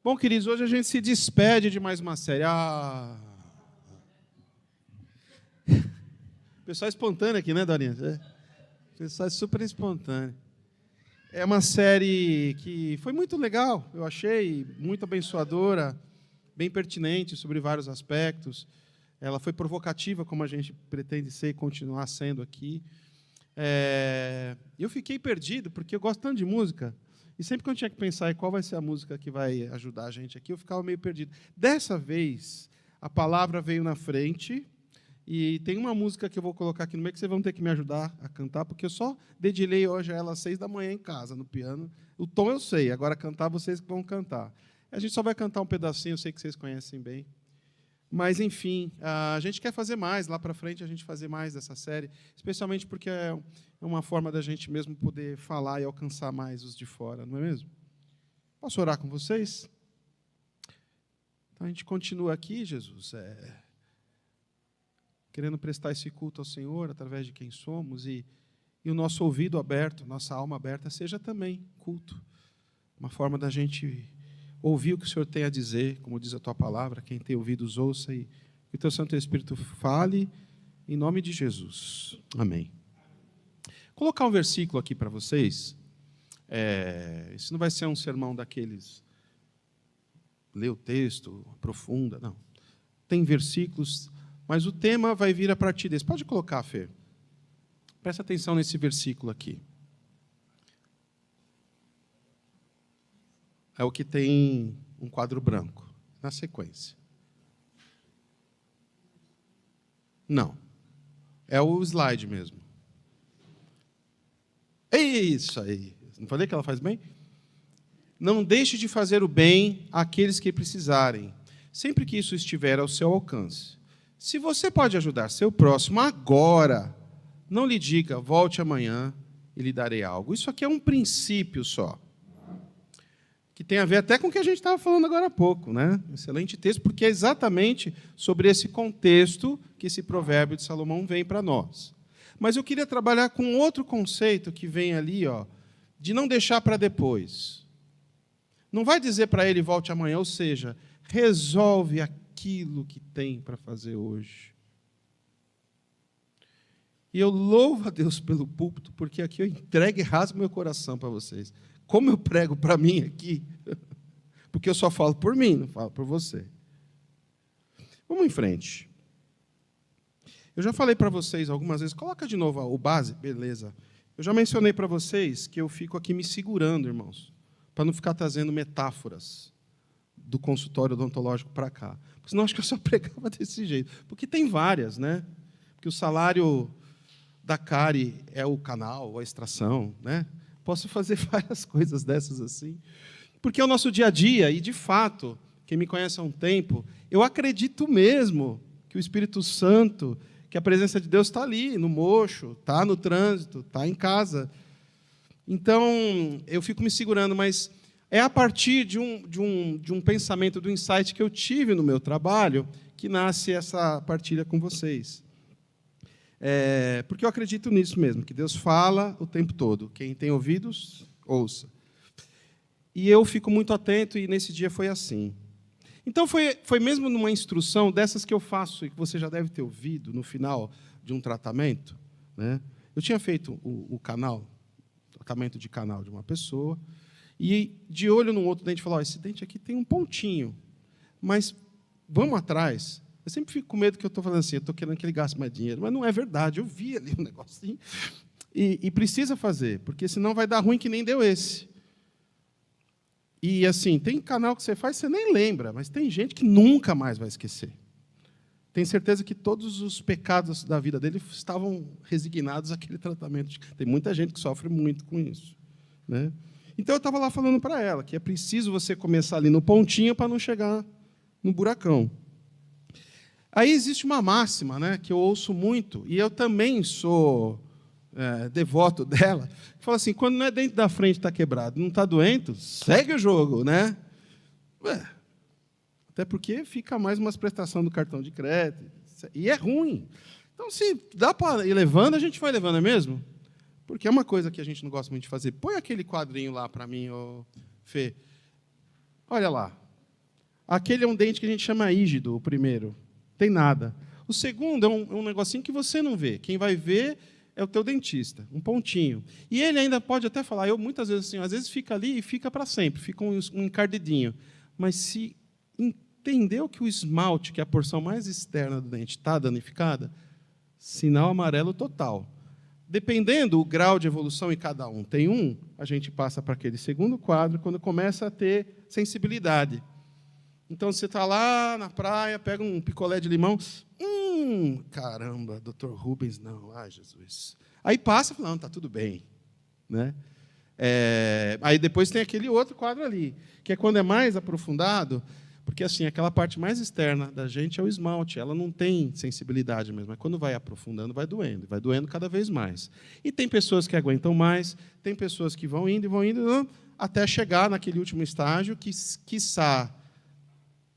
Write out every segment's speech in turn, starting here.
Bom, queridos, hoje a gente se despede de mais uma série. Pessoal espontâneo aqui, né, Dorinha? Pessoal super espontâneo. É uma série que foi muito legal, eu achei, muito abençoadora, bem pertinente sobre vários aspectos. Ela foi provocativa, como a gente pretende ser e continuar sendo aqui. Eu fiquei perdido, porque eu gosto tanto de música, e sempre que eu tinha que pensar em qual vai ser a música que vai ajudar a gente aqui, eu ficava meio perdido. Dessa vez, a palavra veio na frente, e tem uma música que eu vou colocar aqui no meio que vocês vão ter que me ajudar a cantar, porque eu só dedilhei hoje ela às 6 da manhã em casa, no piano. O tom eu sei, agora cantar vocês que vão cantar. A gente só vai cantar um pedacinho, eu sei que vocês conhecem bem. Mas, enfim, a gente quer fazer mais, lá para frente a gente fazer mais dessa série, especialmente porque é uma forma da gente mesmo poder falar e alcançar mais os de fora, não é mesmo? Posso orar com vocês? Então, a gente continua aqui, Jesus, querendo prestar esse culto ao Senhor, através de quem somos, e o nosso ouvido aberto, nossa alma aberta, seja também culto. Uma forma da gente ouvir o que o Senhor tem a dizer, como diz a Tua palavra, quem tem ouvidos ouça, e que o Teu Santo Espírito fale, em nome de Jesus. Amém. Vou colocar um versículo aqui para vocês. Isso não vai ser um sermão daqueles, lê o texto, aprofunda, não. Tem versículos, mas o tema vai vir a partir desse. Pode colocar, Fê. Presta atenção nesse versículo aqui. É o que tem um quadro branco, na sequência. Não. É o slide mesmo. É isso aí. Não falei que ela faz bem? Não deixe de fazer o bem àqueles que precisarem, sempre que isso estiver ao seu alcance. Se você pode ajudar seu próximo agora, não lhe diga, volte amanhã e lhe darei algo. Isso aqui é um princípio só, que tem a ver até com o que a gente estava falando agora há pouco, né? Excelente texto, porque é exatamente sobre esse contexto que esse provérbio de Salomão vem para nós. Mas eu queria trabalhar com outro conceito que vem ali, de não deixar para depois. Não vai dizer para ele, volte amanhã, ou seja, resolve aquilo que tem para fazer hoje. E eu louvo a Deus pelo púlpito, porque aqui eu entrego e rasgo meu coração para vocês. Como eu prego para mim aqui, porque eu só falo por mim, não falo por você. Vamos em frente. Eu já falei para vocês algumas vezes, coloca de novo o base, beleza. Eu já mencionei para vocês que eu fico aqui me segurando, irmãos, para não ficar trazendo metáforas do consultório odontológico para cá. Porque senão acho que eu só pregava desse jeito. Porque tem várias, né? Porque o salário da cárie é o canal, a extração, né? Posso fazer várias coisas dessas assim. Porque é o nosso dia a dia, e de fato, quem me conhece há um tempo, eu acredito mesmo que o Espírito Santo, que a presença de Deus está ali, no mocho, está no trânsito, está em casa. Então, eu fico me segurando, mas é a partir de um pensamento, do insight que eu tive no meu trabalho, que nasce essa partilha com vocês. Porque eu acredito nisso mesmo, que Deus fala o tempo todo. Quem tem ouvidos, ouça. E eu fico muito atento, e nesse dia foi assim. Então, foi mesmo numa instrução dessas que eu faço, e que você já deve ter ouvido no final de um tratamento, né? Eu tinha feito o tratamento de canal de uma pessoa, e de olho num outro dente, falou, esse dente aqui tem um pontinho, mas vamos atrás. Eu sempre fico com medo que eu estou falando assim, eu estou querendo que ele gaste mais dinheiro, mas não é verdade, eu vi ali um negocinho, e precisa fazer, porque senão vai dar ruim que nem deu esse. E, assim, tem canal que você faz, você nem lembra, mas tem gente que nunca mais vai esquecer. Tenho certeza que todos os pecados da vida dele estavam resignados àquele tratamento. Tem muita gente que sofre muito com isso, né? Então, eu estava lá falando para ela que é preciso você começar ali no pontinho para não chegar no buracão. Aí existe uma máxima, né, que eu ouço muito, e eu também sou devoto dela, que fala assim, quando não é dente da frente está quebrado, não está doendo, segue o jogo, né? Até porque fica mais umas prestações do cartão de crédito, e é ruim. Então, se dá para ir levando, a gente vai levando, é mesmo? Porque é uma coisa que a gente não gosta muito de fazer. Põe aquele quadrinho lá para mim, Fê. Olha lá. Aquele é um dente que a gente chama ígido, o primeiro. Tem nada. O segundo é um negocinho que você não vê. Quem vai ver é o teu dentista, um pontinho. E ele ainda pode até falar, eu muitas vezes assim, às vezes fica ali e fica para sempre, fica um encardidinho. Mas se entendeu que o esmalte, que é a porção mais externa do dente, está danificada, sinal amarelo total. Dependendo do grau de evolução em cada um, tem um, a gente passa para aquele segundo quadro, quando começa a ter sensibilidade. Então, você está lá na praia, pega um picolé de limão, caramba, Dr. Rubens, não, ai, Jesus. Aí passa e fala, não, está tudo bem. Né? Aí depois tem aquele outro quadro ali, que é quando é mais aprofundado, porque assim, aquela parte mais externa da gente é o esmalte, ela não tem sensibilidade mesmo, mas quando vai aprofundando, vai doendo cada vez mais. E tem pessoas que aguentam mais, tem pessoas que vão indo, até chegar naquele último estágio, que, quiçá,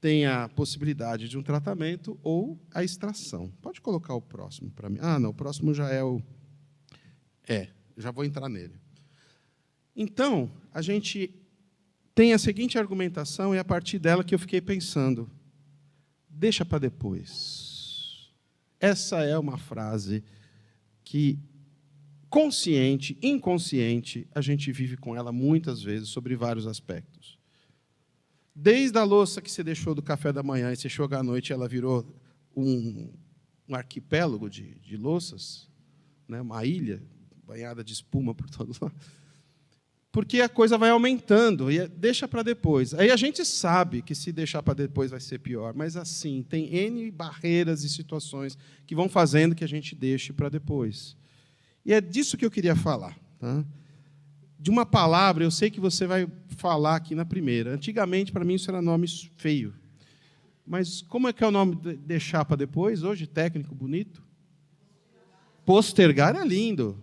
tem a possibilidade de um tratamento ou a extração. Pode colocar o próximo para mim. Ah, não, o próximo já é o... já vou entrar nele. Então, a gente tem a seguinte argumentação, e é a partir dela que eu fiquei pensando. Deixa para depois. Essa é uma frase que, consciente, inconsciente, a gente vive com ela muitas vezes, sobre vários aspectos. Desde a louça que você deixou do café da manhã e você joga à noite, ela virou um arquipélago de louças, né? Uma ilha banhada de espuma por todo lado. Porque a coisa vai aumentando, e deixa para depois. Aí a gente sabe que se deixar para depois vai ser pior, mas assim, tem N barreiras e situações que vão fazendo que a gente deixe para depois. E é disso que eu queria falar. Tá? De uma palavra, eu sei que você vai falar aqui na primeira. Antigamente, para mim, isso era nome feio. Mas como é que é o nome de deixar para depois, hoje, técnico, bonito? Postergar é lindo.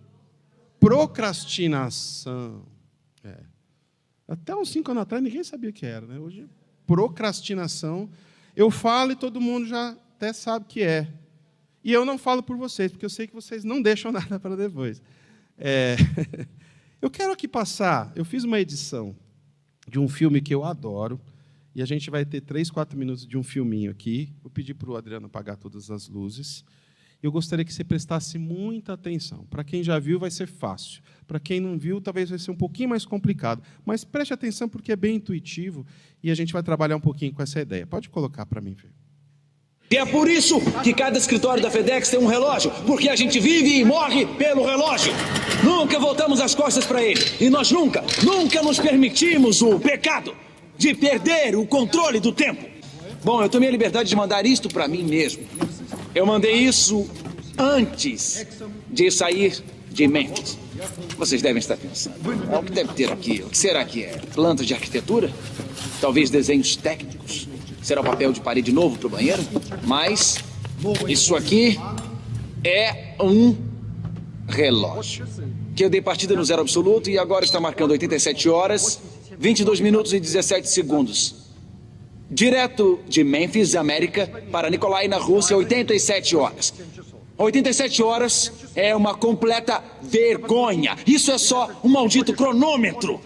Procrastinação. Até uns 5 anos atrás, ninguém sabia o que era. Né? Hoje, procrastinação. Eu falo e todo mundo já até sabe o que é. E eu não falo por vocês, porque eu sei que vocês não deixam nada para depois. Eu quero aqui passar, eu fiz uma edição de um filme que eu adoro, e a gente vai ter 3, 4 minutos de um filminho aqui. Vou pedir para o Adriano apagar todas as luzes. Eu gostaria que você prestasse muita atenção. Para quem já viu, vai ser fácil. Para quem não viu, talvez vai ser um pouquinho mais complicado. Mas preste atenção, porque é bem intuitivo, e a gente vai trabalhar um pouquinho com essa ideia. Pode colocar para mim ver. E é por isso que cada escritório da FedEx tem um relógio, porque a gente vive e morre pelo relógio. Nunca voltamos as costas para ele. E nós nunca nos permitimos o pecado de perder o controle do tempo. Bom, eu tomei a liberdade de mandar isto para mim mesmo. Eu mandei isso antes de sair de Memphis. Vocês devem estar pensando, o que deve ter aqui? O que será que é? Plantas de arquitetura? Talvez desenhos técnicos? Será o papel de parede novo para o banheiro? Mas isso aqui é um relógio. Que eu dei partida no zero absoluto e agora está marcando 87 horas, 22 minutos e 17 segundos. Direto de Memphis, América, para Nikolai, na Rússia, 87 horas. 87 horas é uma completa vergonha. Isso é só um maldito cronômetro.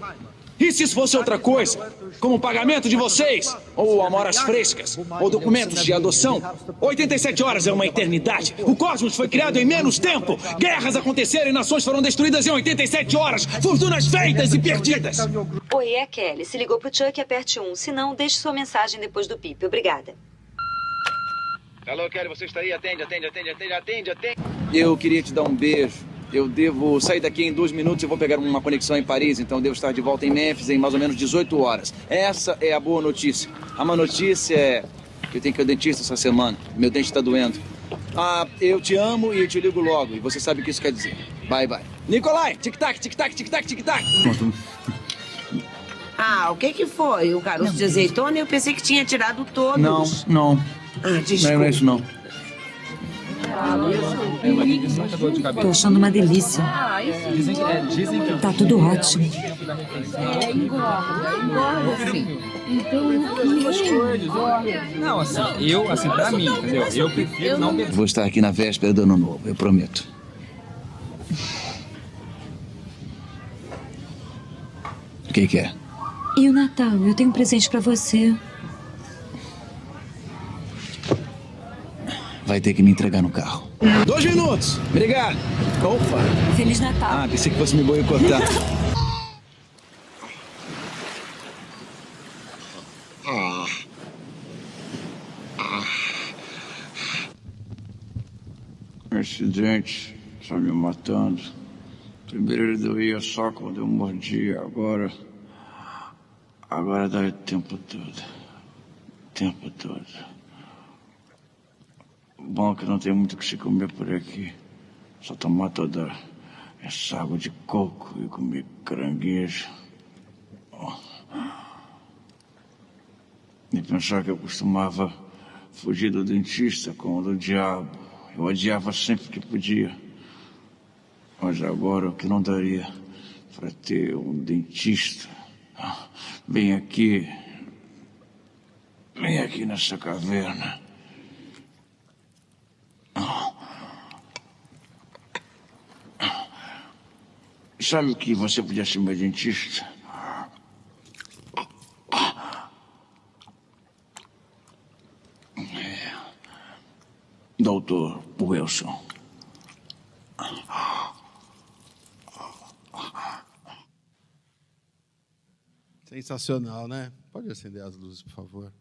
E se isso fosse outra coisa, como o pagamento de vocês, ou amoras frescas, ou documentos de adoção, 87 horas é uma eternidade. O cosmos foi criado em menos tempo. Guerras aconteceram e nações foram destruídas em 87 horas. Fortunas feitas e perdidas. Oi, é a Kelly. Se ligou pro Chuck, aperte 1. Se não, deixe sua mensagem depois do pip. Obrigada. Alô, Kelly, você está aí? Atende. Eu queria te dar um beijo. Eu devo sair daqui em 2 minutos e vou pegar uma conexão em Paris, então devo estar de volta em Memphis em mais ou menos 18 horas. Essa é a boa notícia. A má notícia é que eu tenho que ir ao dentista essa semana. Meu dente está doendo. Eu te amo e eu te ligo logo. E você sabe o que isso quer dizer. Bye, bye. Nikolai! Tic-tac, tic-tac, tic-tac, tic-tac. O que foi? O caroço de azeitona? Eu pensei que tinha tirado todos. Não. Desculpa. Não é isso, não. Tô achando uma delícia. Tá tudo ótimo. Não, assim, pra mim, entendeu? Eu prefiro não beber. Vou estar aqui na véspera do Ano Novo, eu prometo. O que é? E o Natal? Eu tenho um presente pra você. vai ter que me entregar no carro. 2 minutos. Obrigado. Opa. Feliz Natal. Pensei que fosse me boicotar. Acidente, só me matando. Primeiro ele doía só quando eu mordia, agora dói o tempo todo. O tempo todo. Bom que não tem muito o que se comer por aqui. Só tomar toda essa água de coco e comer caranguejo. E pensar que eu costumava fugir do dentista com o do diabo. Eu odiava sempre que podia. Mas agora o que não daria para ter um dentista bem aqui nessa caverna. Sabe o que você podia ser meu dentista? Doutor Wilson. Sensacional, né? Pode acender as luzes, por favor.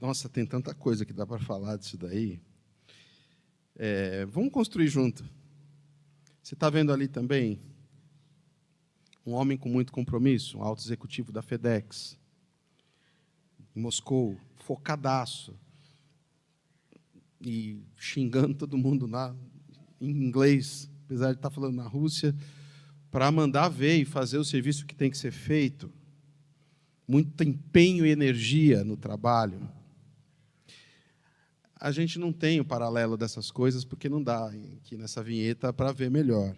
Nossa, tem tanta coisa que dá para falar disso daí. Vamos construir junto. Você está vendo ali também um homem com muito compromisso, um alto executivo da FedEx, em Moscou, focadaço, e xingando todo mundo em inglês, apesar de estar falando na Rússia, para mandar ver e fazer o serviço que tem que ser feito. Muito empenho e energia no trabalho. A gente não tem o paralelo dessas coisas, porque não dá aqui nessa vinheta para ver melhor.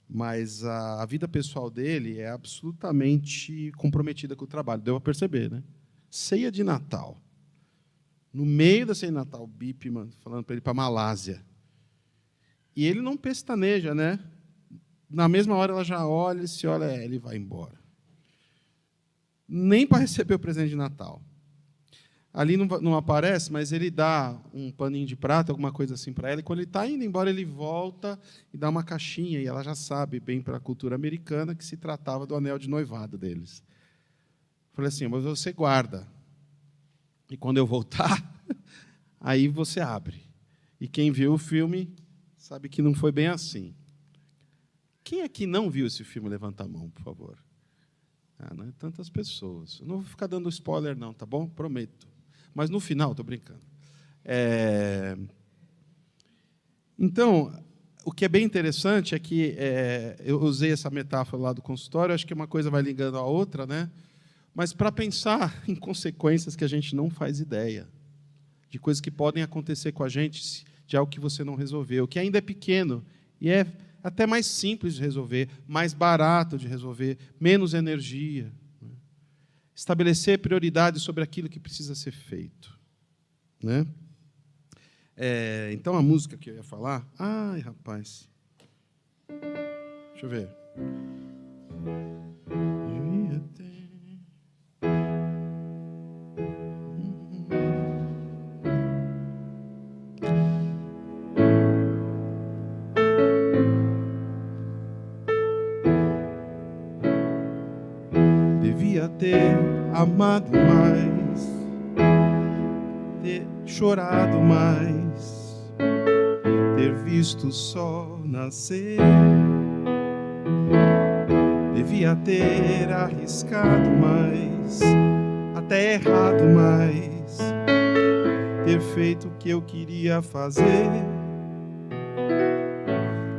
Mas a vida pessoal dele é absolutamente comprometida com o trabalho. Deu para perceber, né? Ceia de Natal. No meio da ceia de Natal, o Bipman falando para ele ir para a Malásia. E ele não pestaneja, né? Na mesma hora ela já olha e se olha, ele vai embora. Nem para receber o presente de Natal. Ali não aparece, mas ele dá um paninho de prata, alguma coisa assim para ela, e quando ele está indo embora, ele volta e dá uma caixinha, e ela já sabe, bem para a cultura americana, que se tratava do anel de noivado deles. Falei assim, mas você guarda. E quando eu voltar, aí você abre. E quem viu o filme sabe que não foi bem assim. Quem aqui não viu esse filme? Levanta a mão, por favor. Não é tantas pessoas. Eu não vou ficar dando spoiler, não, tá bom? Prometo. Mas no final, estou brincando. Então, o que é bem interessante é que eu usei essa metáfora lá do consultório, acho que uma coisa vai ligando à outra, né? Mas para pensar em consequências que a gente não faz ideia, de coisas que podem acontecer com a gente, de algo que você não resolveu, que ainda é pequeno e é até mais simples de resolver, mais barato de resolver, menos energia. Estabelecer prioridades sobre aquilo que precisa ser feito. Né? Então, a música que eu ia falar... Ai, rapaz. Deixa eu ver. Devia ter amado mais, ter chorado mais, ter visto o sol nascer. Devia ter arriscado mais, até errado mais, ter feito o que eu queria fazer.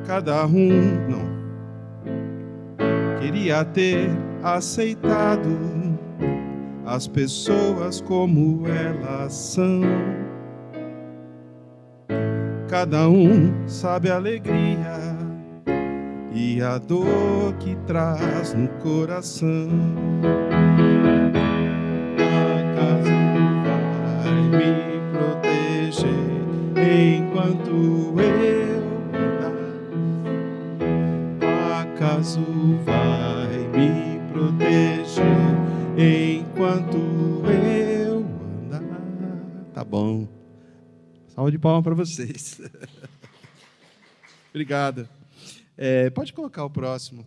Cada um, não, queria ter aceitado as pessoas como elas são. Cada um sabe a alegria e a dor que traz no coração. Acaso vai me proteger enquanto eu andar? Acaso vai me proteger enquanto eu andar? Tá bom. Salva de palmas para vocês. Obrigado. Pode colocar o próximo.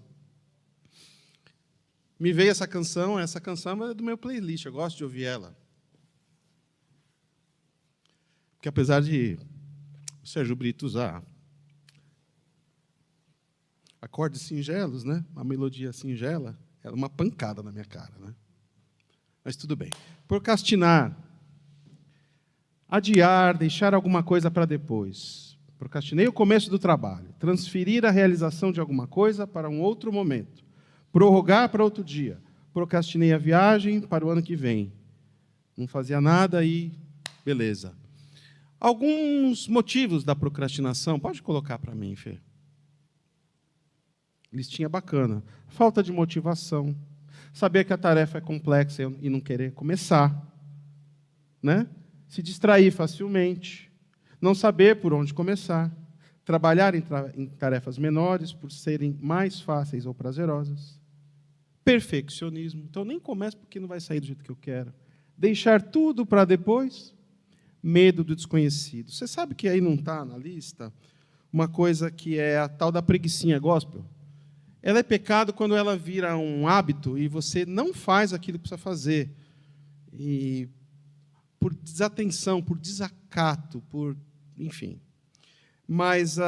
Me veio essa canção é do meu playlist, eu gosto de ouvir ela. Porque apesar de o Sérgio Brito usar acordes singelos, né? Uma melodia singela, ela é uma pancada na minha cara, né? Mas tudo bem. Procrastinar. Adiar, deixar alguma coisa para depois. Procrastinei o começo do trabalho. Transferir a realização de alguma coisa para um outro momento. Prorrogar para outro dia. Procrastinei a viagem para o ano que vem. Não fazia nada e beleza. Alguns motivos da procrastinação. Pode colocar para mim, Fê. Listinha bacana. Falta de motivação. Saber que a tarefa é complexa e não querer começar. Né? Se distrair facilmente. Não saber por onde começar. Trabalhar em tarefas menores por serem mais fáceis ou prazerosas. Perfeccionismo. Então, nem começo porque não vai sair do jeito que eu quero. Deixar tudo para depois. Medo do desconhecido. Você sabe que aí não está na lista uma coisa que é a tal da preguicinha gospel? Ela é pecado quando ela vira um hábito e você não faz aquilo que precisa fazer. E por desatenção, por desacato, enfim. Mas,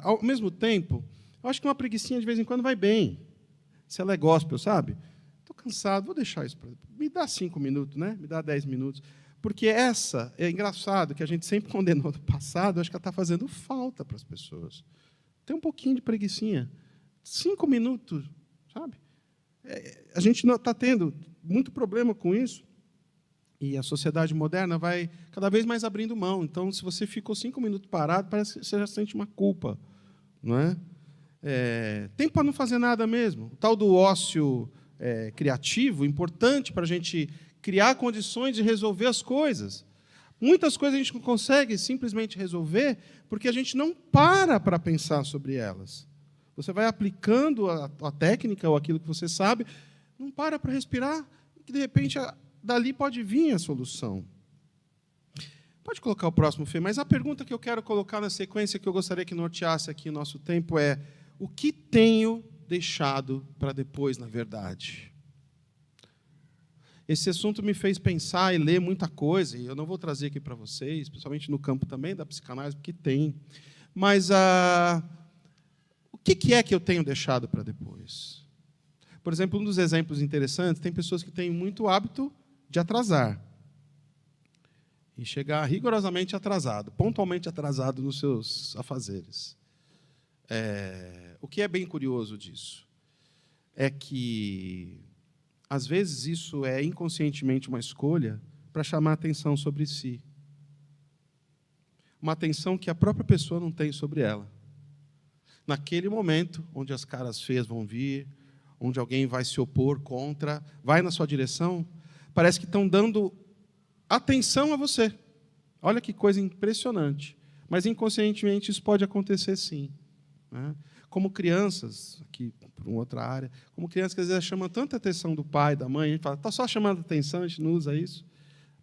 ao mesmo tempo, eu acho que uma preguicinha de vez em quando vai bem. Se ela é gospel, sabe? Estou cansado, vou deixar isso para... Me dá 5 minutos, né? Me dá 10 minutos. Porque essa, é engraçado, que a gente sempre condenou no passado, acho que ela está fazendo falta para as pessoas. Tem um pouquinho de preguicinha. 5 minutos, sabe? A gente está tendo muito problema com isso. E a sociedade moderna vai cada vez mais abrindo mão. Então, se você ficou 5 minutos parado, parece que você já sente uma culpa. Não é? Tempo para não fazer nada mesmo. O tal do ócio criativo, importante para a gente criar condições de resolver as coisas. Muitas coisas a gente não consegue simplesmente resolver porque a gente não para pensar sobre elas. Você vai aplicando a técnica ou aquilo que você sabe, não para respirar, que, de repente, dali pode vir a solução. Pode colocar o próximo, Fê, mas a pergunta que eu quero colocar na sequência, que eu gostaria que norteasse aqui o nosso tempo é: o que tenho deixado para depois, na verdade? Esse assunto me fez pensar e ler muita coisa, e eu não vou trazer aqui para vocês, principalmente no campo também da psicanálise, porque tem. Mas o que é que eu tenho deixado para depois? Por exemplo, um dos exemplos interessantes, tem pessoas que têm muito hábito de atrasar. E chegar rigorosamente atrasado, pontualmente atrasado nos seus afazeres. O que é bem curioso disso é que, às vezes, isso é inconscientemente uma escolha para chamar atenção sobre si. Uma atenção que a própria pessoa não tem sobre ela. Naquele momento, onde as caras feias vão vir, onde alguém vai se opor contra, vai na sua direção, parece que estão dando atenção a você. Olha que coisa impressionante. Mas, inconscientemente, isso pode acontecer, sim. Né? Como crianças, aqui por uma outra área, como crianças que às vezes chamam tanta atenção do pai, da mãe, a gente fala, está só chamando atenção, a gente não usa isso,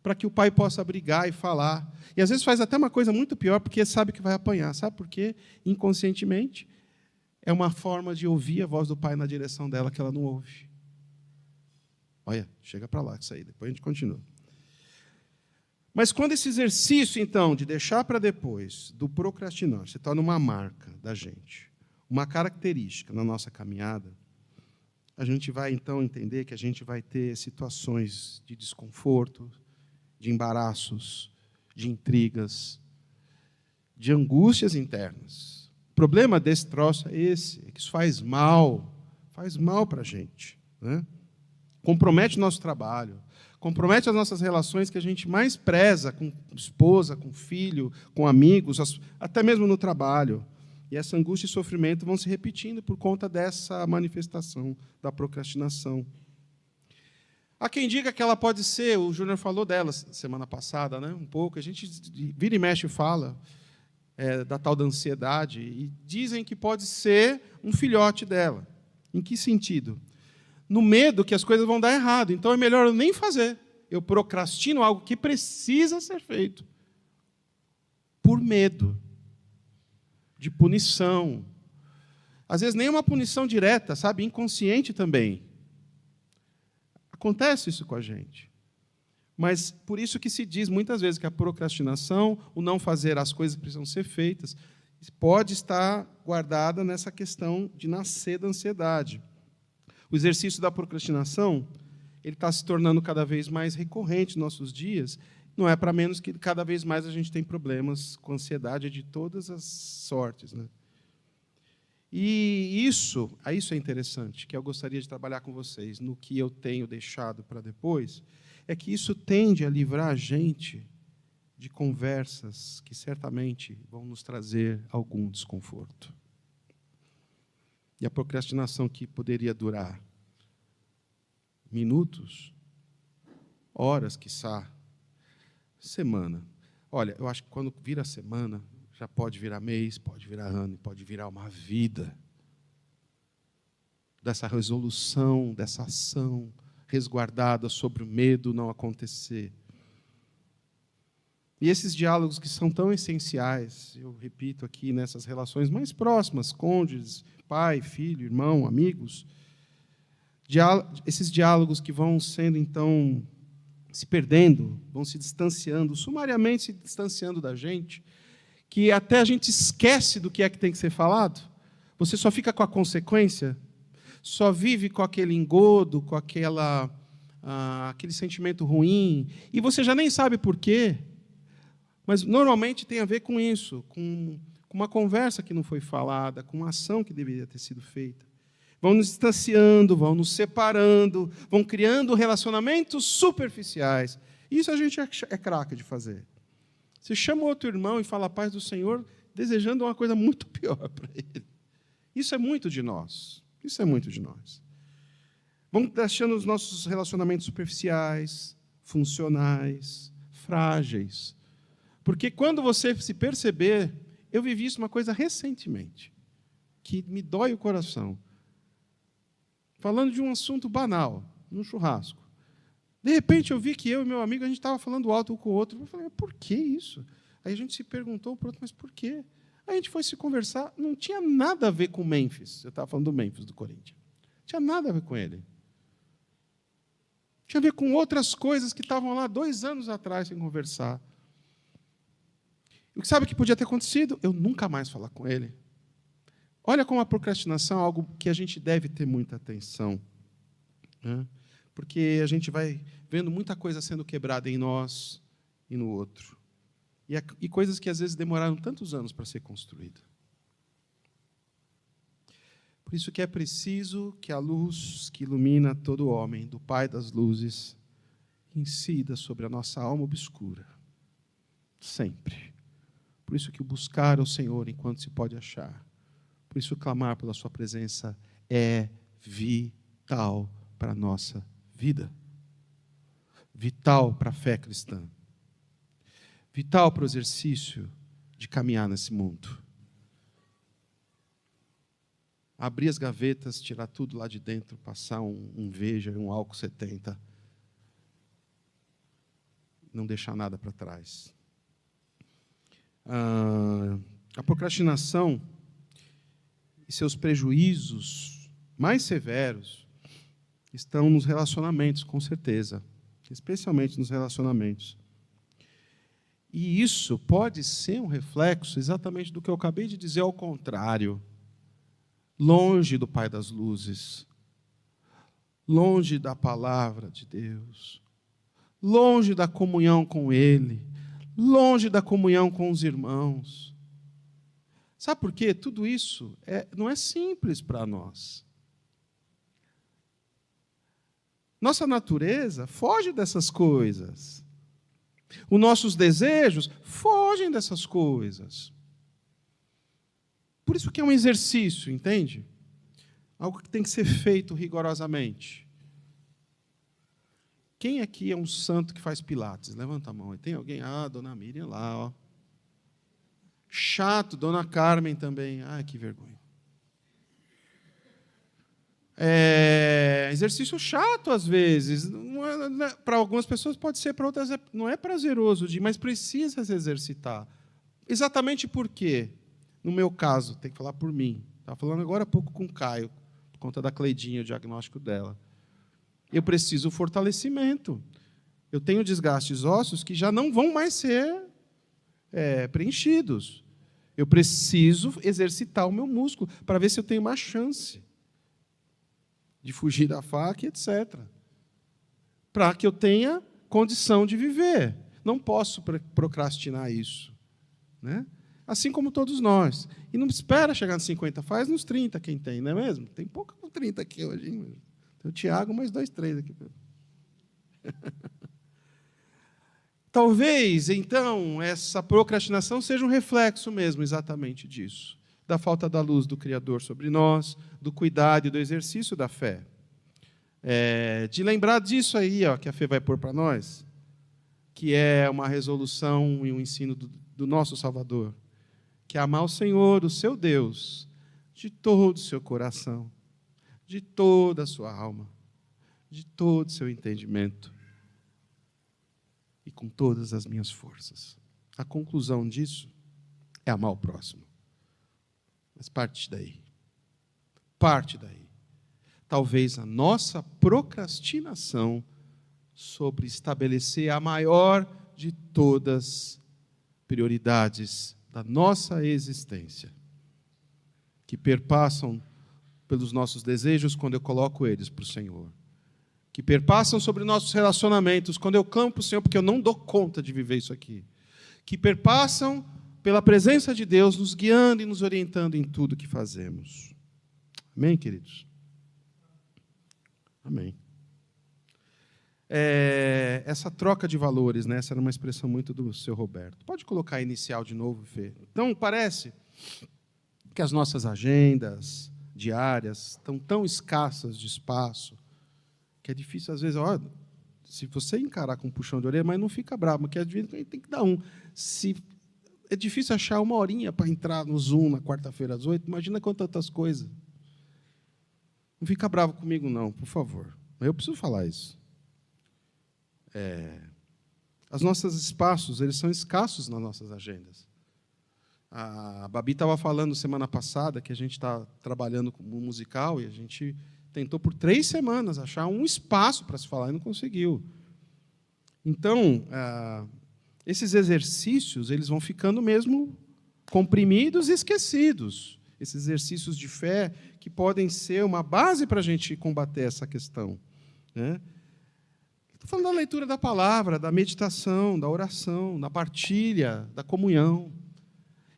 para que o pai possa brigar e falar. E, às vezes, faz até uma coisa muito pior, porque sabe que vai apanhar. Sabe por quê? Inconscientemente, é uma forma de ouvir a voz do pai na direção dela que ela não ouve. Olha, chega para lá, isso aí, depois a gente continua. Mas quando esse exercício, então, de deixar para depois, do procrastinar, se torna uma marca da gente, uma característica na nossa caminhada, a gente vai, então, entender que a gente vai ter situações de desconforto, de embaraços, de intrigas, de angústias internas. O problema desse troço é esse, é que isso faz mal para a gente, né? Compromete o nosso trabalho, compromete as nossas relações que a gente mais preza com esposa, com filho, com amigos, até mesmo no trabalho. E essa angústia e sofrimento vão se repetindo por conta dessa manifestação da procrastinação. Há quem diga que ela pode ser, o Júnior falou dela semana passada, né? Um pouco, a gente vira e mexe e fala da tal da ansiedade, e dizem que pode ser um filhote dela. Em que sentido? No medo que as coisas vão dar errado. Então, é melhor eu nem fazer. Eu procrastino algo que precisa ser feito. por medo de punição. Às vezes nem uma punição direta, sabe? Inconsciente também. Acontece isso com a gente. Mas por isso que se diz muitas vezes que a procrastinação, o não fazer as coisas que precisam ser feitas, pode estar guardada nessa questão de nascer da ansiedade. O exercício da procrastinação, ele está se tornando cada vez mais recorrente nos nossos dias. Não é para menos que cada vez mais a gente tem problemas com ansiedade de todas as sortes, né? E isso é interessante, que eu gostaria de trabalhar com vocês, no que eu tenho deixado para depois, é que isso tende a livrar a gente de conversas que certamente vão nos trazer algum desconforto. E a procrastinação que poderia durar minutos, horas, quiçá, semana. Olha, eu acho que quando vira semana, já pode virar mês, pode virar ano, pode virar uma vida. Dessa resolução, dessa ação resguardada sobre o medo não acontecer. E esses diálogos que são tão essenciais, eu repito aqui, nessas relações mais próximas, cônjuges, pai, filho, irmão, amigos, esses diálogos que vão sendo, então, se perdendo, vão se distanciando, sumariamente se distanciando da gente, que até a gente esquece do que é que tem que ser falado, você só fica com a consequência, só vive com aquele engodo, com aquele sentimento ruim, e você já nem sabe por quê, mas normalmente tem a ver com isso, com uma conversa que não foi falada, com uma ação que deveria ter sido feita. Vão nos distanciando, vão nos separando, vão criando relacionamentos superficiais. Isso a gente é craque de fazer. Você chama outro irmão e fala a paz do Senhor, desejando uma coisa muito pior para ele. Isso é muito de nós. Isso é muito de nós. Vamos deixando os nossos relacionamentos superficiais, funcionais, frágeis. Porque quando você se perceber, eu vivi isso uma coisa recentemente, que me dói o coração. Falando de um assunto banal, num churrasco. De repente eu vi que eu e meu amigo, a gente estava falando alto um com o outro. Eu falei, por que isso? Aí a gente se perguntou para o outro, mas por quê? Aí a gente foi se conversar, não tinha nada a ver com Memphis. Eu estava falando do Memphis, do Corinthians. Não tinha nada a ver com ele. Tinha a ver com outras coisas que estavam lá 2 anos atrás sem conversar. E sabe o que podia ter acontecido? Eu nunca mais falar com ele. Olha como a procrastinação é algo que a gente deve ter muita atenção, né? Porque a gente vai vendo muita coisa sendo quebrada em nós e no outro. E coisas que às vezes demoraram tantos anos para ser construída. Por isso que é preciso que a luz que ilumina todo homem, do Pai das luzes, incida sobre a nossa alma obscura. Sempre. Por isso que o buscar ao Senhor enquanto se pode achar. Por isso clamar pela sua presença é vital para a nossa vida. Vital para a fé cristã. Vital para o exercício de caminhar nesse mundo. Abrir as gavetas, tirar tudo lá de dentro, passar um Veja, um álcool 70. Não deixar nada para trás. A procrastinação e seus prejuízos mais severos estão nos relacionamentos, com certeza. Especialmente nos relacionamentos. E isso pode ser um reflexo exatamente do que eu acabei de dizer ao contrário. Longe do Pai das luzes. Longe da palavra de Deus. Longe da comunhão com Ele. Longe da comunhão com os irmãos. Sabe por quê? Tudo isso não é simples para nós. Nossa natureza foge dessas coisas. Os nossos desejos fogem dessas coisas. Por isso que é um exercício, entende? Algo que tem que ser feito rigorosamente. Quem aqui é um santo que faz pilates? Levanta a mão. Tem alguém? Dona Miriam lá, ó. Chato, Dona Carmen também. Ai, que vergonha. Exercício chato, às vezes. Para algumas pessoas pode ser, para outras não é prazeroso, mas precisa se exercitar. Exatamente porque, no meu caso, tem que falar por mim. Estava falando agora há pouco com o Caio, por conta da Cleidinha, o diagnóstico dela. Eu preciso fortalecimento. Eu tenho desgastes ósseos que já não vão mais ser preenchidos. Eu preciso exercitar o meu músculo para ver se eu tenho uma chance de fugir da faca, etc. Para que eu tenha condição de viver. Não posso procrastinar isso. Né? Assim como todos nós. E não espera chegar nos 50, faz nos 30 quem tem, não é mesmo? Tem pouco com 30 aqui hoje. Hein? Tem o Tiago, mais 2, 3 aqui. Talvez, então, essa procrastinação seja um reflexo mesmo exatamente disso. Da falta da luz do Criador sobre nós, do cuidado e do exercício da fé. De lembrar disso aí, ó, que a fé vai pôr para nós, que é uma resolução e um ensino do nosso Salvador, que é amar o Senhor, o seu Deus, de todo o seu coração, de toda a sua alma, de todo o seu entendimento e com todas as minhas forças. A conclusão disso é amar o próximo. Mas parte daí. Parte daí. Talvez a nossa procrastinação sobre estabelecer a maior de todas prioridades da nossa existência, que perpassam pelos nossos desejos quando eu coloco eles para o Senhor, que perpassam sobre nossos relacionamentos quando eu clamo para o Senhor porque eu não dou conta de viver isso aqui, que perpassam pela presença de Deus nos guiando e nos orientando em tudo que fazemos. Amém, queridos? Amém. Essa troca de valores, né? Essa era uma expressão muito do seu Roberto. Pode colocar a inicial de novo, Fê? Então, parece que as nossas agendas diárias estão tão escassas de espaço que é difícil, às vezes, se você encarar com um puxão de orelha, mas não fica bravo, porque às vezes a gente tem que dar um. É difícil achar uma horinha para entrar no Zoom na quarta-feira às 8, imagina com tantas coisas. Não fica bravo comigo, não, por favor. Mas eu preciso falar isso. Os nossos espaços, eles são escassos nas nossas agendas. A Babi estava falando semana passada que a gente está trabalhando com um musical e a gente tentou por 3 semanas achar um espaço para se falar e não conseguiu. Então, esses exercícios eles vão ficando mesmo comprimidos e esquecidos. Esses exercícios de fé que podem ser uma base para a gente combater essa questão. Né? Estou falando da leitura da palavra, da meditação, da oração, da partilha, da comunhão.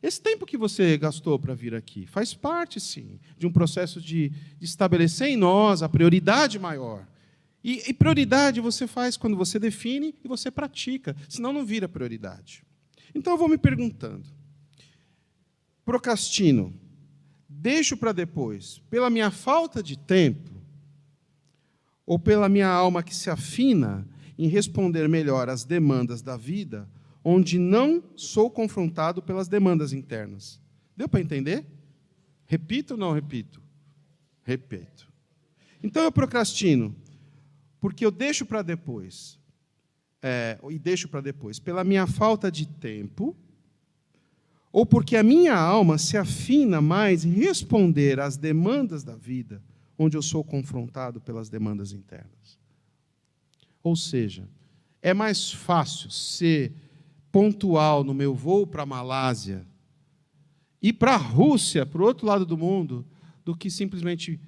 Esse tempo que você gastou para vir aqui faz parte, sim, de um processo de estabelecer em nós a prioridade maior. E prioridade você faz quando você define e você pratica, senão não vira prioridade. Então eu vou me perguntando, procrastino, deixo para depois, pela minha falta de tempo, ou pela minha alma que se afina em responder melhor às demandas da vida, onde não sou confrontado pelas demandas internas. Deu para entender? Repito ou não repito? Repito. Então eu procrastino, porque eu deixo para depois, pela minha falta de tempo, ou porque a minha alma se afina mais em responder às demandas da vida, onde eu sou confrontado pelas demandas internas. Ou seja, é mais fácil ser pontual no meu voo para a Malásia e para a Rússia, para o outro lado do mundo, do que simplesmente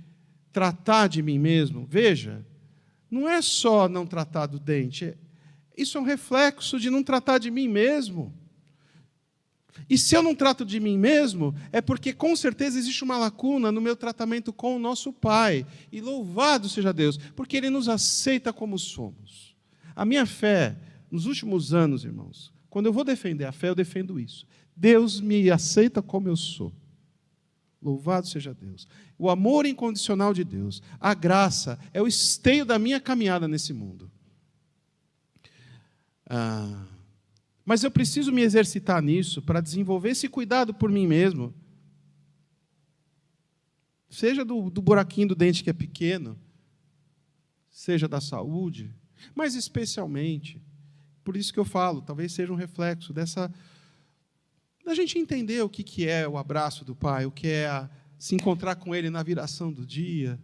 tratar de mim mesmo. Veja, não é só não tratar do dente, isso é um reflexo de não tratar de mim mesmo. E se eu não trato de mim mesmo, é porque com certeza existe uma lacuna no meu tratamento com o nosso Pai. E louvado seja Deus, porque Ele nos aceita como somos. A minha fé, nos últimos anos, irmãos, quando eu vou defender a fé, eu defendo isso. Deus me aceita como eu sou. Louvado seja Deus. O amor incondicional de Deus, a graça, é o esteio da minha caminhada nesse mundo. Mas eu preciso me exercitar nisso para desenvolver esse cuidado por mim mesmo. Seja do buraquinho do dente que é pequeno, seja da saúde, mas especialmente, por isso que eu falo, talvez seja um reflexo Da gente entender o que é o abraço do Pai, o que é se encontrar com Ele na viração do dia.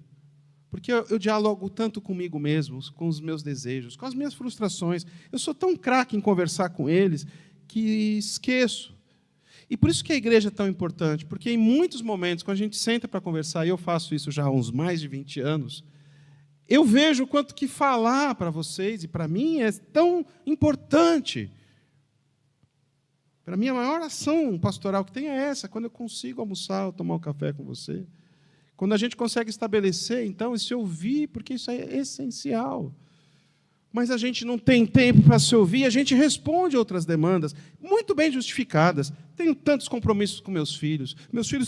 Porque eu dialogo tanto comigo mesmo, com os meus desejos, com as minhas frustrações. Eu sou tão craque em conversar com eles que esqueço. E por isso que a igreja é tão importante, porque em muitos momentos, quando a gente senta para conversar, e eu faço isso já há uns mais de 20 anos, eu vejo o quanto que falar para vocês e para mim é tão importante. Para mim, a maior ação pastoral que tem é essa, quando eu consigo almoçar ou tomar um café com você. Quando a gente consegue estabelecer, então, esse ouvir, porque isso é essencial. Mas a gente não tem tempo para se ouvir, a gente responde outras demandas, muito bem justificadas. Tenho tantos compromissos com meus filhos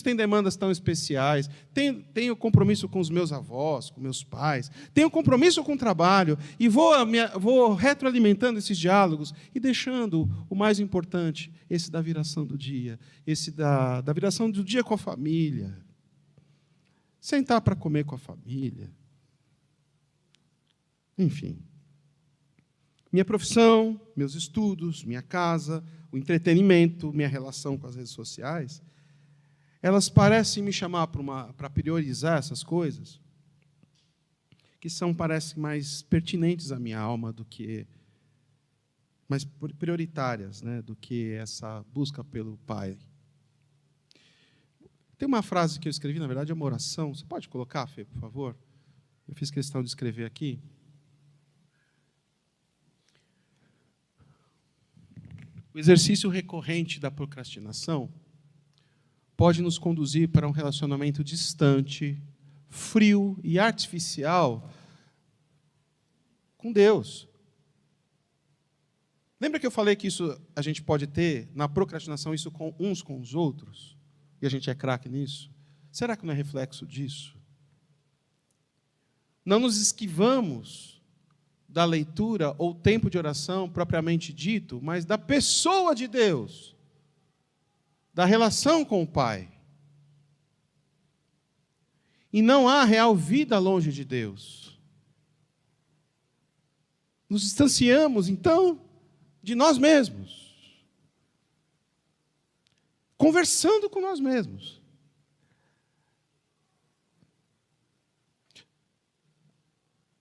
têm demandas tão especiais, tenho compromisso com os meus avós, com meus pais, tenho compromisso com o trabalho, e vou retroalimentando esses diálogos e deixando o mais importante, esse da viração do dia, esse da viração do dia com a família. Sentar para comer com a família. Enfim. Minha profissão, meus estudos, minha casa, o entretenimento, minha relação com as redes sociais, elas parecem me chamar para priorizar essas coisas, que parecem mais pertinentes à minha alma do que, mais prioritárias, né, do que essa busca pelo Pai. Tem uma frase que eu escrevi, na verdade, é uma oração. Você pode colocar, Fê, por favor? Eu fiz questão de escrever aqui. O exercício recorrente da procrastinação pode nos conduzir para um relacionamento distante, frio e artificial com Deus. Lembra que eu falei que isso a gente pode ter, na procrastinação, isso uns com os outros? E a gente é craque nisso? Será que não é reflexo disso? Não nos esquivamos da leitura ou tempo de oração propriamente dito, mas da pessoa de Deus, da relação com o Pai. E não há real vida longe de Deus. Nos distanciamos, então, de nós mesmos, conversando com nós mesmos.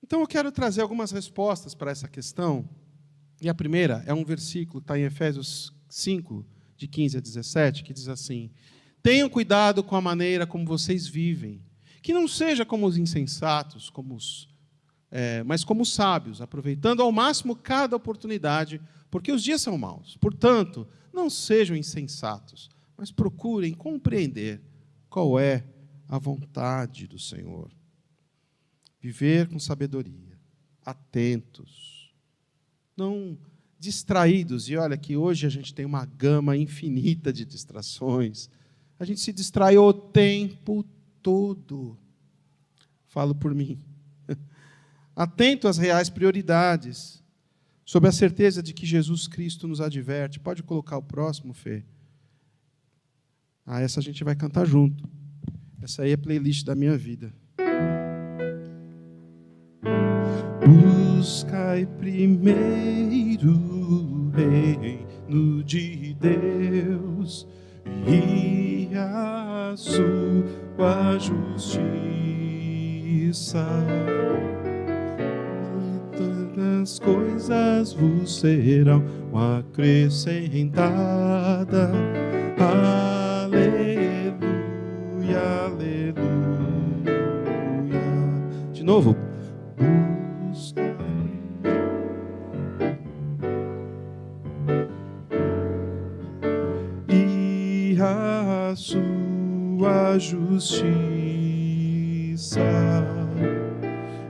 Então, eu quero trazer algumas respostas para essa questão. E a primeira é um versículo que está em Efésios 5, de 15 a 17, que diz assim: tenham cuidado com a maneira como vocês vivem, que não seja como os insensatos, mas como os sábios, aproveitando ao máximo cada oportunidade, porque os dias são maus. Portanto, não sejam insensatos, mas procurem compreender qual é a vontade do Senhor. Viver com sabedoria, atentos, não distraídos. E olha que hoje a gente tem uma gama infinita de distrações. A gente se distrai o tempo todo. Falo por mim. Atento às reais prioridades, sob a certeza de que Jesus Cristo nos adverte. Pode colocar o próximo, Fê? Essa a gente vai cantar junto. Essa aí é a playlist da minha vida. Buscai primeiro o reino de Deus e a sua justiça. E todas as coisas vos serão acrescentadas. Aleluia, aleluia. De novo. E a sua justiça,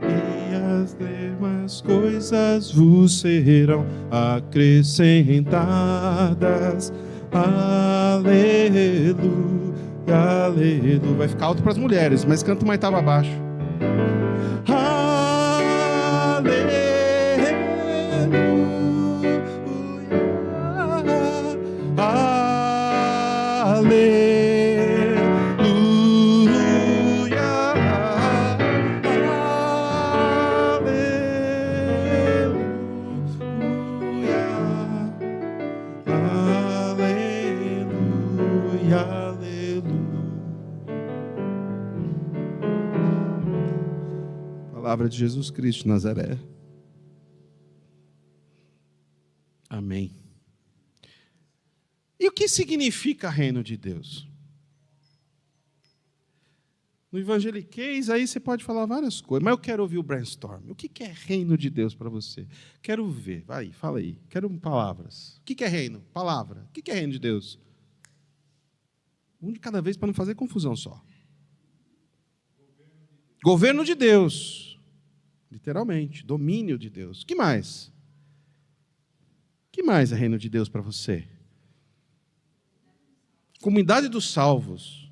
e as demais coisas vos serão acrescentadas. Aleluia, aleluia. Vai ficar alto para as mulheres, mas canta uma oitava abaixo. Palavra de Jesus Cristo de Nazaré. Amém. E o que significa reino de Deus? No evangeliquez, aí você pode falar várias coisas, mas eu quero ouvir o brainstorm. O que é reino de Deus para você? Quero ver, vai, fala aí. Quero palavras. O que é reino? Palavra. O que é reino de Deus? Um de cada vez para não fazer confusão só. Governo de Deus. Literalmente. Domínio de Deus. O que mais? O que mais é reino de Deus para você? Comunidade dos salvos.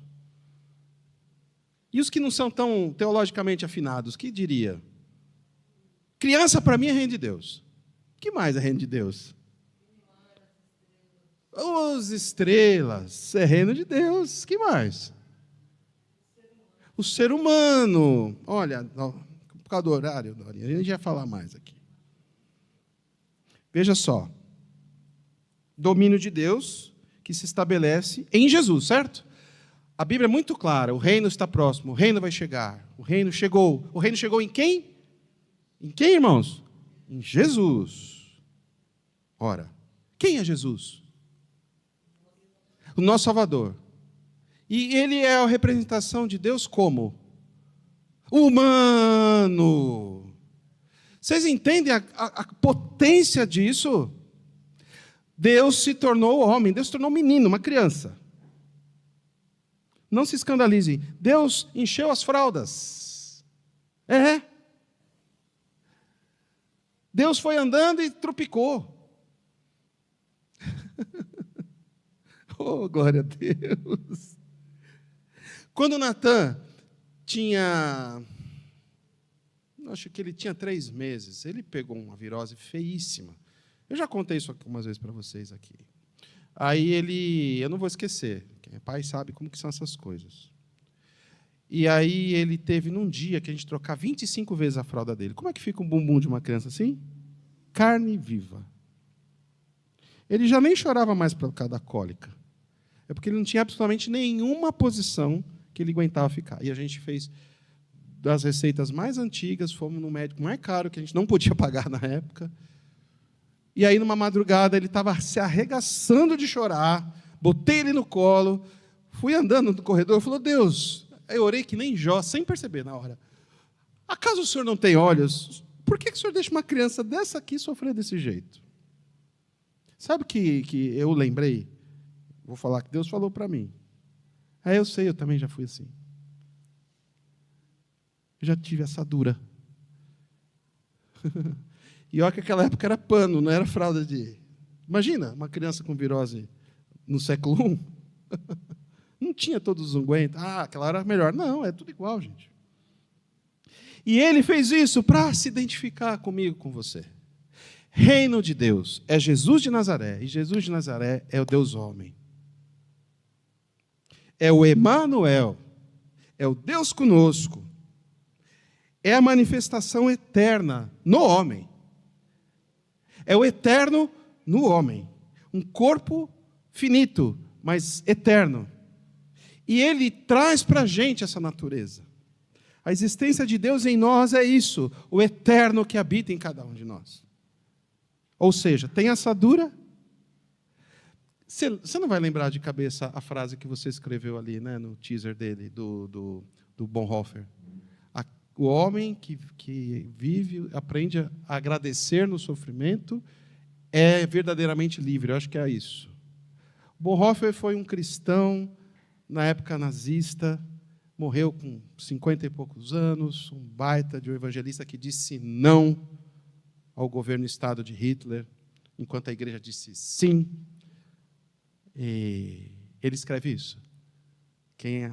E os que não são tão teologicamente afinados, que diria? Criança para mim é reino de Deus. O que mais é reino de Deus? Os estrelas é reino de Deus. O que mais? O ser humano. Olha, por causa do horário, Dorinha, a gente vai falar mais aqui. Veja só. Domínio de Deus que se estabelece em Jesus, certo? A Bíblia é muito clara, o reino está próximo, o reino vai chegar, o reino chegou. O reino chegou em quem? Em quem, irmãos? Em Jesus. Ora, quem é Jesus? O nosso Salvador. E ele é a representação de Deus como? Humano. Vocês entendem a potência disso? Deus se tornou homem, Deus se tornou menino, uma criança. Não se escandalizem. Deus encheu as fraldas. Deus foi andando e tropicou. Oh, glória a Deus. Quando Natan tinha, acho que ele tinha 3 meses, ele pegou uma virose feíssima. Eu já contei isso algumas vezes para vocês aqui. Aí eu não vou esquecer, quem é pai sabe como que são essas coisas. E aí ele teve num dia que a gente trocar 25 vezes a fralda dele. Como é que fica um bumbum de uma criança assim? Carne viva. Ele já nem chorava mais por causa da cólica. É porque ele não tinha absolutamente nenhuma posição que ele aguentava ficar. E a gente fez das receitas mais antigas, fomos no médico mais caro, que a gente não podia pagar na época. E aí, numa madrugada, ele estava se arregaçando de chorar, botei ele no colo, fui andando no corredor, falou, Deus, eu orei que nem Jó, sem perceber na hora. Acaso o senhor não tem olhos? Por que o senhor deixa uma criança dessa aqui sofrer desse jeito? Sabe que eu lembrei? Vou falar que Deus falou para mim. Eu sei, eu também já fui assim. Eu já tive assadura. E olha que aquela época era pano, não era fralda de... Imagina, uma criança com virose no século I. Não tinha todos os ungüentos. Aquela era melhor. Não, é tudo igual, gente. E ele fez isso para se identificar comigo, com você. Reino de Deus é Jesus de Nazaré. E Jesus de Nazaré é o Deus homem. É o Emanuel. É o Deus conosco. É a manifestação eterna no homem. É o eterno no homem. Um corpo finito, mas eterno. E ele traz para a gente essa natureza. A existência de Deus em nós é isso, o eterno que habita em cada um de nós. Ou seja, tem assadura. Você não vai lembrar de cabeça a frase que você escreveu ali, né, no teaser dele, do Bonhoeffer. O homem que vive, aprende a agradecer no sofrimento, é verdadeiramente livre. Eu acho que é isso. Bonhoeffer foi um cristão na época nazista, morreu com 50 e poucos anos, um baita de um evangelista que disse não ao governo Estado de Hitler, enquanto a igreja disse sim. E ele escreve isso. Quem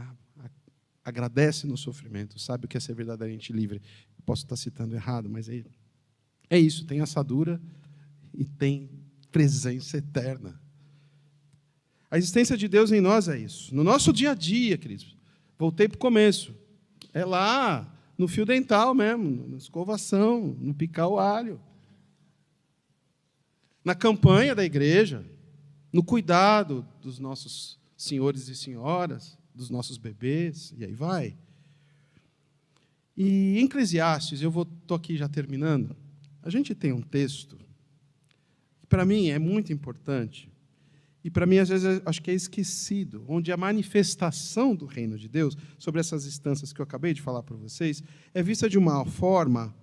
agradece no sofrimento sabe o que é ser verdadeiramente livre. Eu posso estar citando errado, mas é isso. Tem assadura e tem presença eterna. A existência de Deus em nós é isso. No nosso dia a dia, queridos. Voltei para o começo. É lá, no fio dental mesmo, na escovação, no picar o alho. Na campanha da igreja, no cuidado dos nossos senhores e senhoras, dos nossos bebês, e aí vai. E em Eclesiastes, estou aqui já terminando, a gente tem um texto que para mim é muito importante, e para mim às vezes acho que é esquecido, onde a manifestação do reino de Deus, sobre essas instâncias que eu acabei de falar para vocês, é vista de uma forma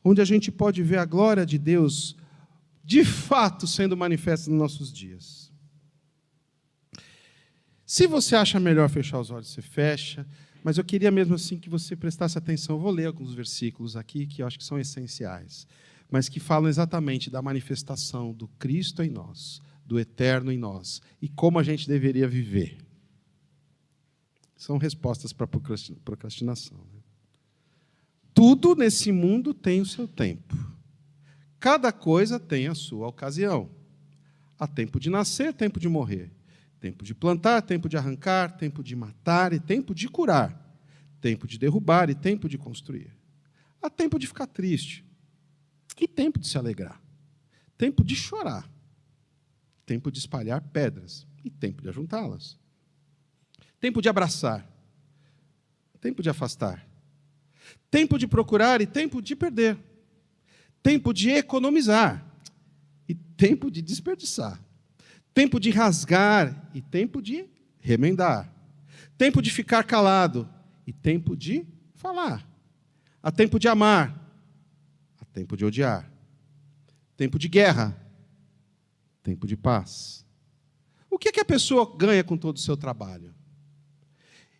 onde a gente pode ver a glória de Deus de fato sendo manifesta nos nossos dias. Se você acha melhor fechar os olhos, você fecha, mas eu queria mesmo assim que você prestasse atenção. Eu vou ler alguns versículos aqui que eu acho que são essenciais, mas que falam exatamente da manifestação do Cristo em nós, do eterno em nós, e como a gente deveria viver. São respostas para a procrastinação. Tudo nesse mundo tem o seu tempo. Cada coisa tem a sua ocasião. Há tempo de nascer, tempo de morrer. Tempo de plantar, tempo de arrancar, tempo de matar e tempo de curar. Tempo de derrubar e tempo de construir. Há tempo de ficar triste e tempo de se alegrar. Tempo de chorar. Tempo de espalhar pedras e tempo de ajuntá-las. Tempo de abraçar. Tempo de afastar. Tempo de procurar e tempo de perder. Tempo de economizar e tempo de desperdiçar. Tempo de rasgar e tempo de remendar. Tempo de ficar calado e tempo de falar. Há tempo de amar, há tempo de odiar. Tempo de guerra, tempo de paz. O que a pessoa ganha com todo o seu trabalho?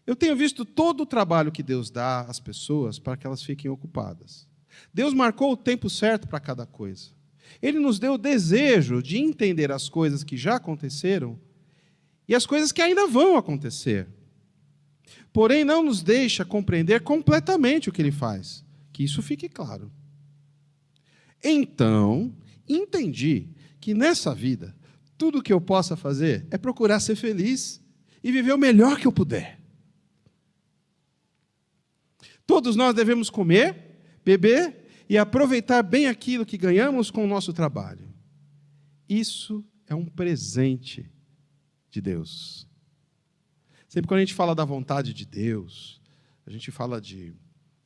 Eu tenho visto todo o trabalho que Deus dá às pessoas para que elas fiquem ocupadas. Deus marcou o tempo certo para cada coisa. Ele nos deu o desejo de entender as coisas que já aconteceram e as coisas que ainda vão acontecer. Porém, não nos deixa compreender completamente o que Ele faz. Que isso fique claro. Então, entendi que nessa vida, tudo o que eu possa fazer é procurar ser feliz e viver o melhor que eu puder. Todos nós devemos comer, beber e aproveitar bem aquilo que ganhamos com o nosso trabalho. Isso é um presente de Deus. Sempre quando a gente fala da vontade de Deus, a gente fala de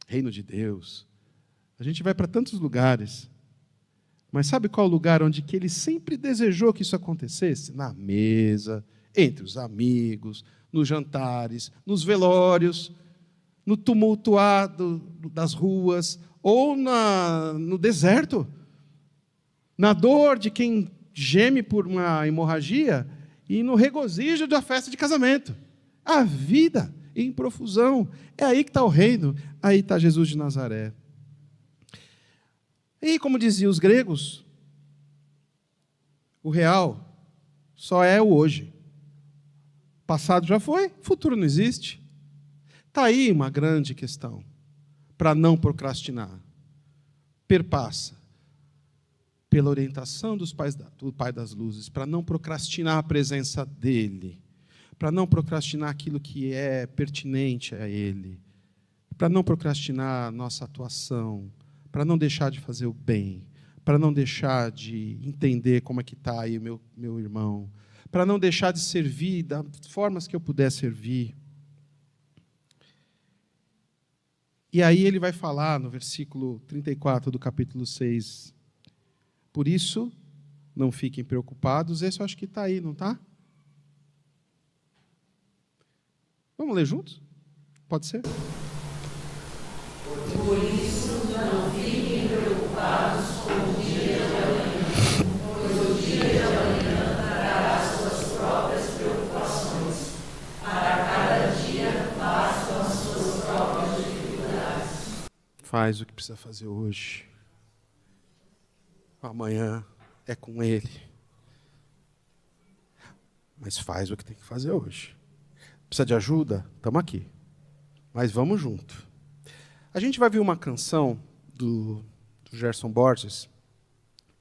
reino de Deus, a gente vai para tantos lugares, mas sabe qual lugar onde que Ele sempre desejou que isso acontecesse? Na mesa, entre os amigos, nos jantares, nos velórios, no tumultuado das ruas, ou no deserto, na dor de quem geme por uma hemorragia e no regozijo da festa de casamento. A vida em profusão. É aí que está o reino, aí está Jesus de Nazaré. E como diziam os gregos, o real só é o hoje. Passado já foi, futuro não existe. Está aí uma grande questão para não procrastinar. Perpassa pela orientação do Pai das Luzes, para não procrastinar a presença dEle, para não procrastinar aquilo que é pertinente a Ele, para não procrastinar a nossa atuação, para não deixar de fazer o bem, para não deixar de entender como é que está aí meu irmão, para não deixar de servir das formas que eu puder servir. E aí ele vai falar no versículo 34 do capítulo 6. Por isso, não fiquem preocupados. Esse eu acho que está aí, não está? Vamos ler juntos? Pode ser? Por isso, não fiquem preocupados com o dia de amanhã, pois o dia de amanhã trará as suas próprias preocupações. Para cada dia bastam as suas próprias dificuldades. Faz o que precisa fazer hoje. Amanhã é com Ele. Mas faz o que tem que fazer hoje. Precisa de ajuda? Estamos aqui. Mas vamos junto. A gente vai ver uma canção do Gerson Borges,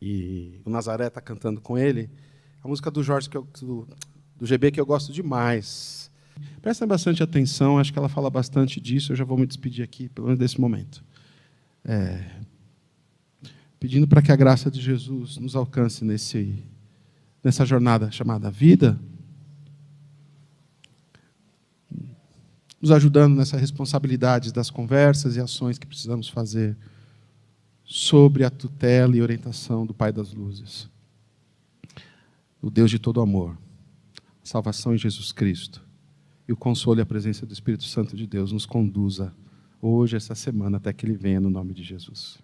e o Nazaré está cantando com ele, a música do Jorge, do GB, que eu gosto demais. Prestem bastante atenção, acho que ela fala bastante disso, eu já vou me despedir aqui, pelo menos desse momento. Pedindo para que a graça de Jesus nos alcance nessa jornada chamada vida. nos ajudando nessa responsabilidade das conversas e ações que precisamos fazer sobre a tutela e orientação do Pai das Luzes. O Deus de todo amor, a salvação em Jesus Cristo e o consolo e a presença do Espírito Santo de Deus nos conduza hoje, essa semana, até que Ele venha, no nome de Jesus.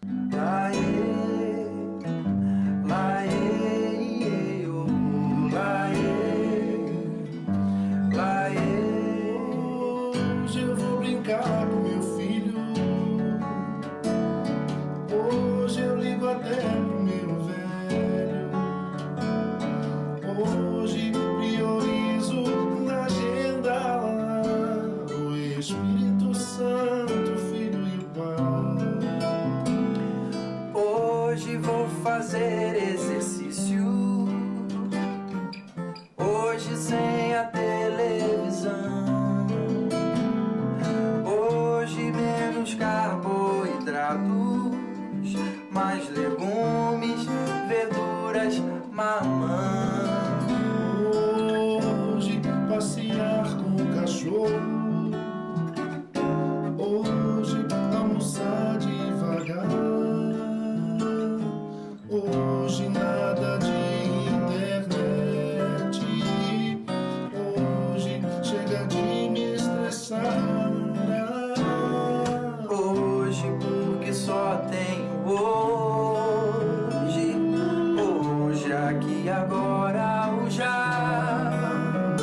Hoje eu vou brincar com meu filho. Hoje eu ligo até pro meu velho. Hoje priorizo na agenda o Espírito Santo, Filho e Pai. Hoje vou fazer exercício. Hoje sem a televisão. Hoje menos carboidratos, mais legumes, verduras, mamão. Hoje passear com o cachorro. Hoje almoçar devagar. Hoje nada de internet. Hoje chega de me estressar. Hoje porque só tenho hoje. Hoje aqui agora o já.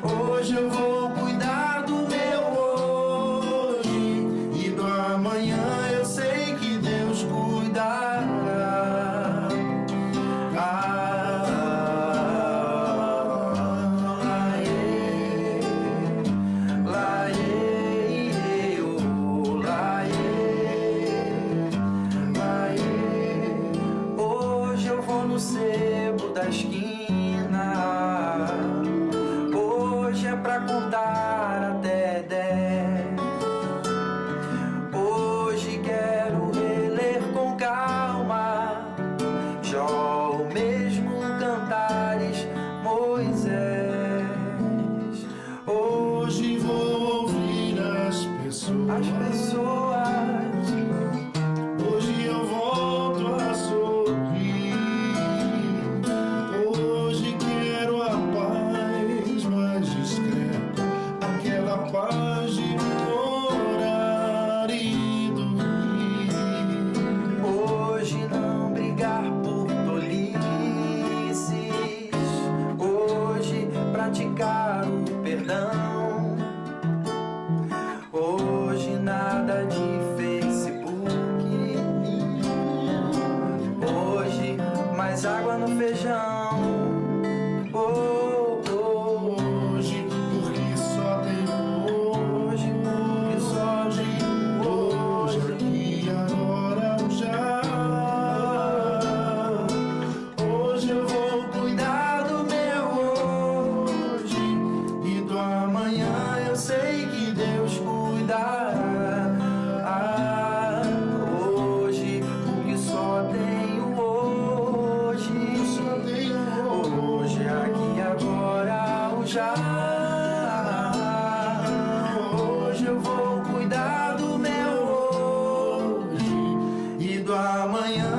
Hoje eu vou cuidar do meu hoje e do amanhã eu sei que Deus cuidará. Hoje eu vou no sebo da esquina. Hoje é pra contar até 10. Hoje quero reler com calma Jó, o mesmo Cantares, Moisés. Hoje vou ouvir as pessoas. Hoje eu volto a sorrir. Hoje quero a paz mais discreta, aquela paz de orar e dormir. Hoje não brigar por tolices. Hoje praticar o perdão. Hoje nada de Facebook. Hoje mais água no feijão. Hoje porque só tem hoje. Porque só tem hoje aqui agora o já. Hoje eu vou cuidar do meu hoje e do amanhã eu sei que Deus cuidará. Hoje porque só tenho hoje. Hoje aqui agora o já. Hoje eu vou cuidar do meu hoje e do amanhã